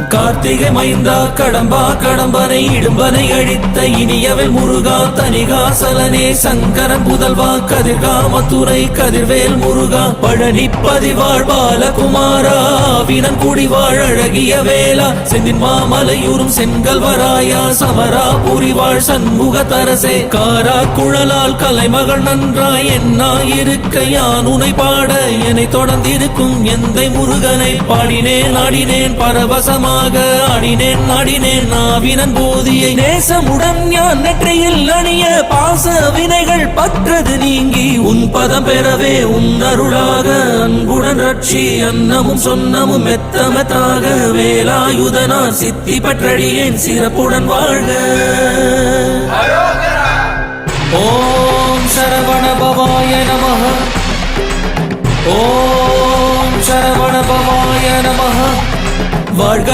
கார்த்திகை மைந்தா கடம்பா கடம்பனை இடும்பனை அழித்த இனியவன் முருகா தனிகாசலனே சங்கரன் புதல்வா கதிர்கா மதுரை கதிர்வேல் முருகா பழனி பதிவாழ் பாலகுமாரா வினன் குடிவாழ் அழகிய வேளா செந்தின் மாமலையூரும் செங்கல்வராயா சமரா புரிவாழ் சண்முக தரசே காரா குழலால் கலைமகள் நன்றாய் என்னாயிருக்க யான் உனை பாட என்னை தொடர்ந்திருக்கும் எந்தை முருகனை பாடினேன் ஆடினேன் பரவசமாக ஆடினேன் நாடினேன் நாவினன் போதியை நேசமுடன் ஞான் நெற்றியில் அணிய பாச வினைகள் பற்றது நீங்கி உன் பதம் பெறவே உன் அருளாக அன்புடன் ரட்சி அன்னமும் சொன்னமும் மெத்தமத்தாக வேலாயுதனார் சித்தி பற்றடியேன் சிறப்புடன் வாழ்க. ஓம் சரவண பவாய நமஹ. ஓம் சரவண பவாய நமஹ. வாழ்க.